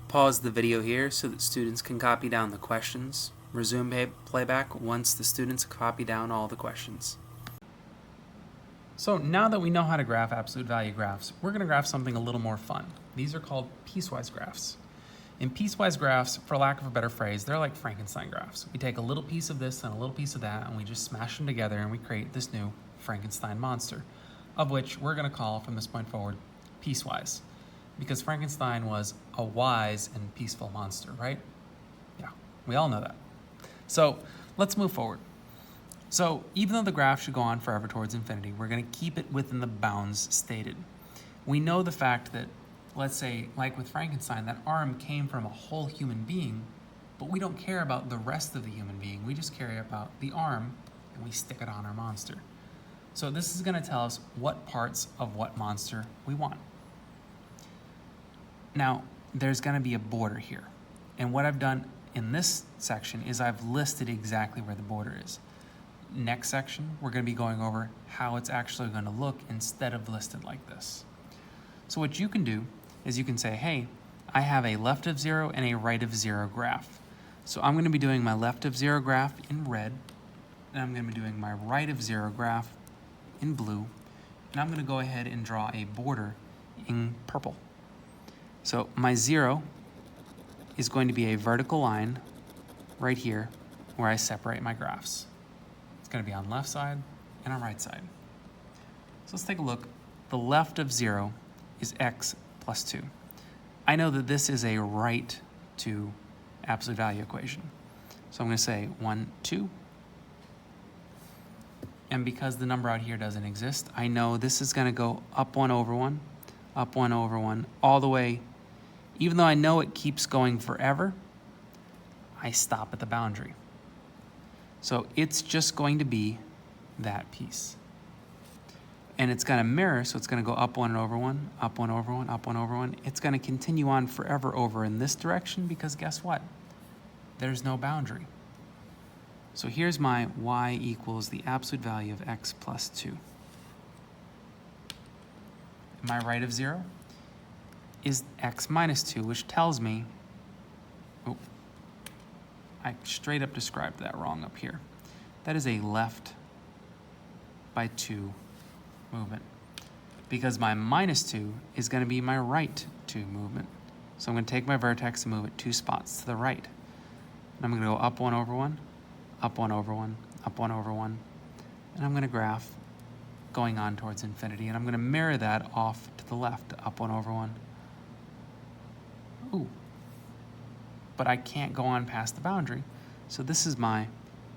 Pause the video here so that students can copy down the questions. Resume playback once the students copy down all the questions. So now that we know how to graph absolute value graphs, we're going to graph something a little more fun. These are called piecewise graphs. In piecewise graphs, for lack of a better phrase, they're like Frankenstein graphs. We take a little piece of this and a little piece of that, and we just smash them together and we create this new Frankenstein monster, of which we're going to call from this point forward piecewise. Because Frankenstein was a wise and peaceful monster, right? Yeah, we all know that. So let's move forward. So even though the graph should go on forever towards infinity, we're going to keep it within the bounds stated. We know the fact that, let's say, like with Frankenstein, that arm came from a whole human being, but we don't care about the rest of the human being. We just care about the arm, and we stick it on our monster. So this is going to tell us what parts of what monster we want. Now, there's going to be a border here. And what I've done in this section is I've listed exactly where the border is. Next section, we're going to be going over how it's actually going to look instead of listed like this. So what you can do is you can say, hey, I have a left of 0 and a right of 0 graph. So I'm going to be doing my left of 0 graph in red, and I'm going to be doing my right of 0 graph in blue, and I'm going to go ahead and draw a border in purple. So my 0 is going to be a vertical line right here where I separate my graphs. It's going to be on left side and on right side. So let's take a look. The left of 0 is x plus 2. I know that this is a right to absolute value equation. So I'm going to say 1, 2. And because the number out here doesn't exist, I know this is going to go up 1 over 1, up 1 over 1, all the way. Even though I know it keeps going forever, I stop at the boundary. So it's just going to be that piece. And it's going to mirror, so it's going to go up 1 over 1, up 1 over 1, up 1 over 1. It's going to continue on forever over in this direction because guess what? There's no boundary. So here's my y equals the absolute value of x plus 2. My right of 0 is x minus 2, which tells me, I straight up described that wrong up here. That is a left by 2 movement, because my minus 2 is going to be my right 2 movement. So I'm going to take my vertex and move it 2 spots to the right. And I'm going to go up 1 over 1, up 1 over 1, up 1 over 1, and I'm going to graph going on towards infinity, and I'm going to mirror that off to the left, up 1 over 1. Ooh, but I can't go on past the boundary, so this is my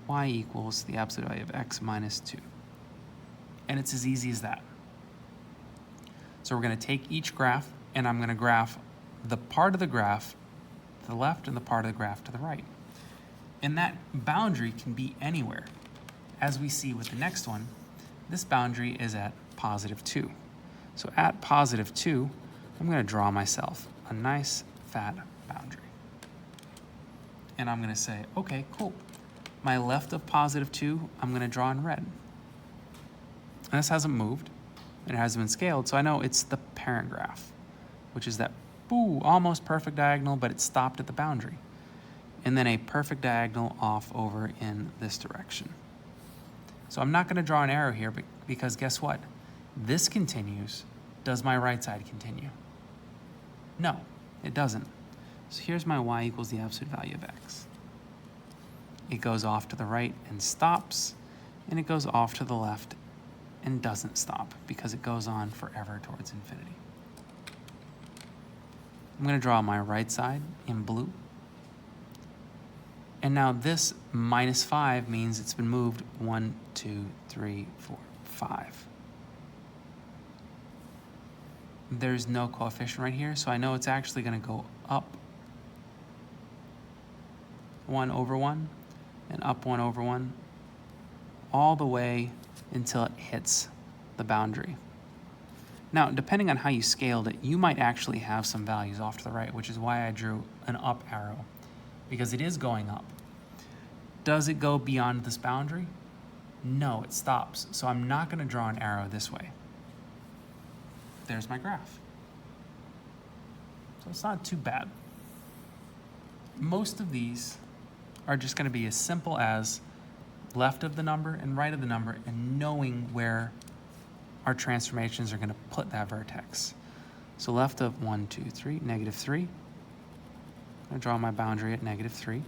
y equals the absolute value of x minus 2. And it's as easy as that. So we're going to take each graph, and I'm going to graph the part of the graph to the left and the part of the graph to the right. And that boundary can be anywhere. As we see with the next one, this boundary is at positive 2. So at positive 2, I'm going to draw myself a nice fat boundary. And I'm going to say, okay, cool. My left of positive 2, I'm going to draw in red. And this hasn't moved, and it hasn't been scaled, so I know it's the parent graph, which is that, almost perfect diagonal, but it stopped at the boundary. And then a perfect diagonal off over in this direction. So I'm not going to draw an arrow here, because guess what? This continues. Does my right side continue? No, it doesn't. So here's my y equals the absolute value of x. It goes off to the right and stops, and it goes off to the left and doesn't stop because it goes on forever towards infinity. I'm going to draw my right side in blue. And now this minus 5 means it's been moved 1, 2, 3, 4, 5. There's no coefficient right here, so I know it's actually going to go up 1 over 1 and up 1 over 1 all the way until it hits the boundary. Now, depending on how you scaled it, you might actually have some values off to the right, which is why I drew an up arrow, because it is going up. Does it go beyond this boundary? No, it stops. So I'm not going to draw an arrow this way. There's my graph. So it's not too bad. most of these are just going to be as simple as left of the number and right of the number and knowing where our transformations are going to put that vertex. So left of 1, 2, 3, negative 3. I'm going to draw my boundary at negative 3.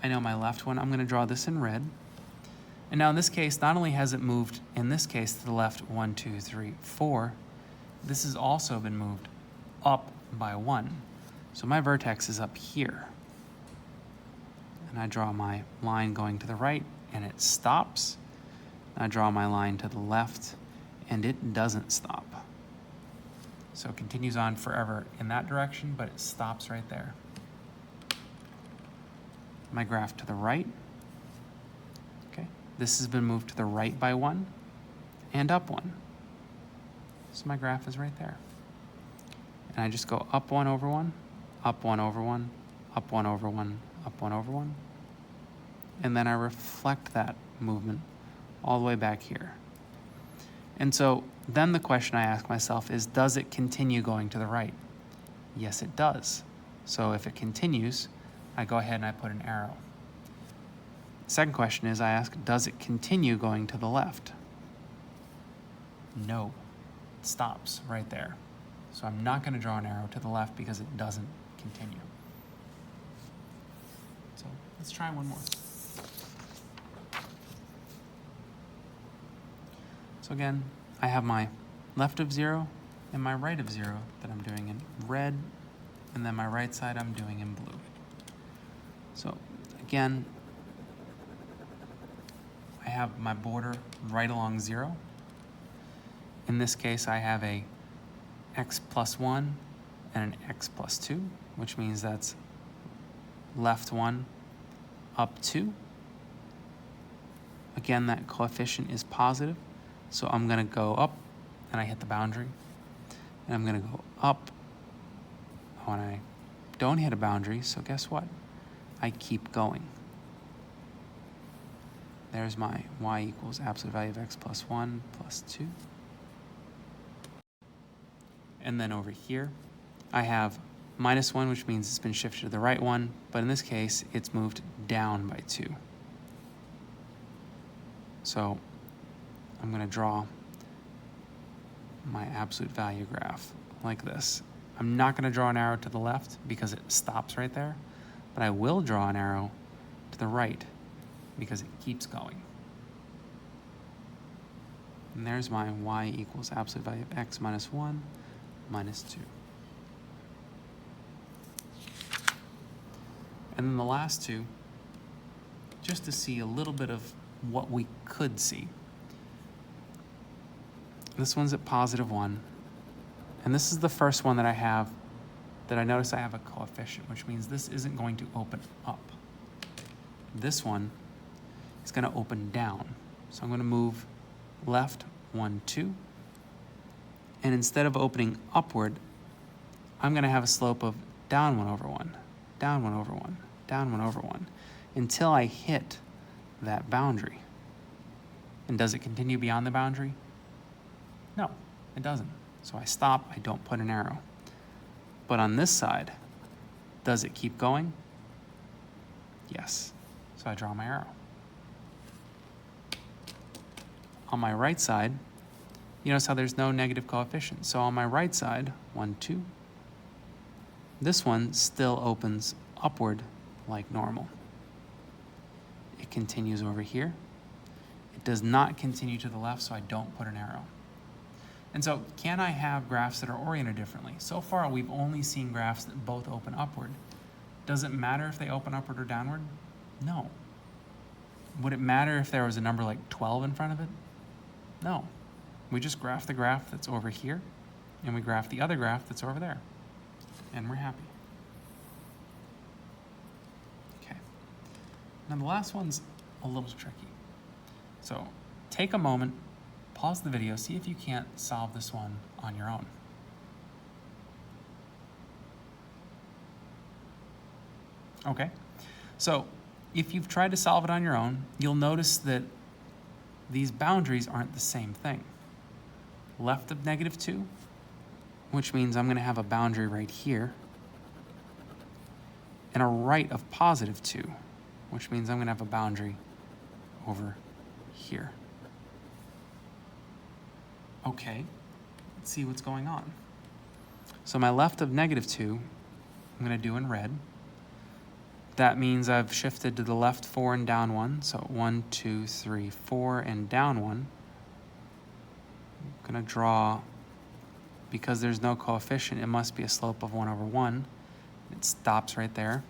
I know my left one. I'm going to draw this in red. And now in this case, not only has it moved, in this case, to the left 1, 2, 3, 4, this has also been moved up by 1. So my vertex is up here. And I draw my line going to the right, and it stops. I draw my line to the left, and it doesn't stop. So it continues on forever in that direction, but it stops right there. My graph to the right. Okay, this has been moved to the right by 1 and up 1. So my graph is right there. And I just go up 1 over 1, up 1 over 1, up 1 over 1, up 1 over 1. And then I reflect that movement all the way back here. And so then the question I ask myself is, does it continue going to the right? Yes, it does. So if it continues, I go ahead and I put an arrow. Second question is, I ask, does it continue going to the left? No, it stops right there. So I'm not going to draw an arrow to the left because it doesn't continue. So let's try one more. So again, I have my left of 0 and my right of 0 that I'm doing in red, and then my right side I'm doing in blue. So again, I have my border right along 0. In this case, I have a x plus 1 and an x plus 2, which means that's left 1, up 2. Again, that coefficient is positive, so I'm going to go up, and I hit the boundary. And I'm going to go up when I don't hit a boundary, so guess what? I keep going. There's my y equals absolute value of x plus 1 plus 2. And then over here, I have minus 1, which means it's been shifted to the right one, but in this case, it's moved down by 2. So I'm going to draw my absolute value graph like this. I'm not going to draw an arrow to the left because it stops right there, but I will draw an arrow to the right because it keeps going. And there's my y equals absolute value of x minus 1 minus 2. And then the last two, just to see a little bit of what we could see. This one's at positive 1. And this is the first one that I have that I notice I have a coefficient, which means this isn't going to open up. This one is going to open down. So I'm going to move left 1, 2. And instead of opening upward, I'm going to have a slope of down 1 over 1, down 1 over 1, down 1 over 1, until I hit that boundary. And does it continue beyond the boundary? No, it doesn't. So I stop, I don't put an arrow. But on this side, does it keep going? Yes. So I draw my arrow. On my right side, you notice how there's no negative coefficient. So on my right side, 1, 2, this one still opens upward like normal. It continues over here. It does not continue to the left, so I don't put an arrow. And so can I have graphs that are oriented differently? So far, we've only seen graphs that both open upward. Does it matter if they open upward or downward? No. Would it matter if there was a number like 12 in front of it? No. We just graph the graph that's over here, and we graph the other graph that's over there, and we're happy. Okay. Now the last one's a little tricky. So take a moment, pause the video, see if you can't solve this one on your own. Okay, so if you've tried to solve it on your own, you'll notice that these boundaries aren't the same thing. Left of negative 2, which means I'm going to have a boundary right here. and a right of positive 2, which means I'm going to have a boundary over here. Okay, let's see what's going on. So my left of negative 2, I'm going to do in red. That means I've shifted to the left 4 and down 1. So 1, 2, 3, 4, and down 1. I'm going to draw, because there's no coefficient, it must be a slope of 1 over 1. It stops right there.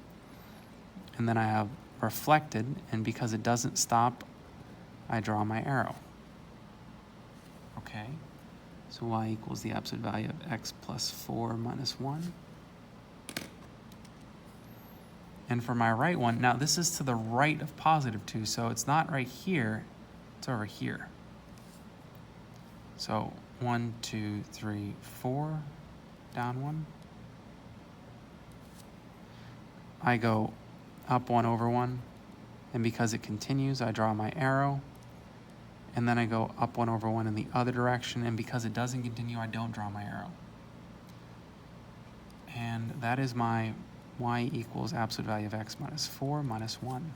And then I have reflected, and because it doesn't stop, I draw my arrow. Okay, so y equals the absolute value of x plus 4 minus 1. And for my right one, now this is to the right of positive 2, so it's not right here, it's over here. So 1, 2, 3, 4, down 1. I go up 1 over 1, and because it continues, I draw my arrow. And then I go up 1 over 1 in the other direction, and because it doesn't continue, I don't draw my arrow. And that is my y equals absolute value of x minus 4 minus 1.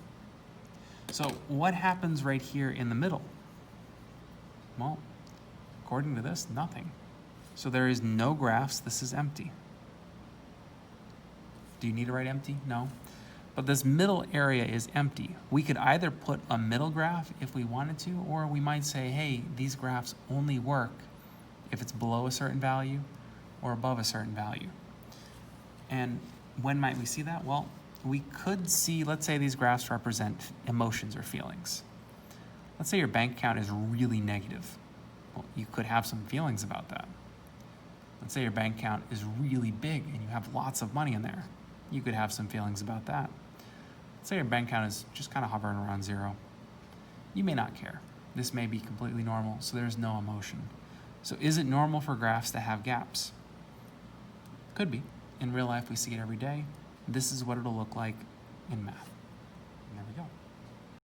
So what happens right here in the middle? Well, according to this, nothing. So there is no graphs. This is empty. Do you need to write empty? No. But this middle area is empty. We could either put a middle graph if we wanted to, or we might say, hey, these graphs only work if it's below a certain value or above a certain value. And when might we see that? Well, we could see, let's say these graphs represent emotions or feelings. Let's say your bank account is really negative. Well, you could have some feelings about that. Let's say your bank account is really big and you have lots of money in there. You could have some feelings about that. Let's say your bank account is just kind of hovering around 0. You may not care. This may be completely normal, so there's no emotion. So is it normal for graphs to have gaps? Could be. In real life, we see it every day. This is what it'll look like in math.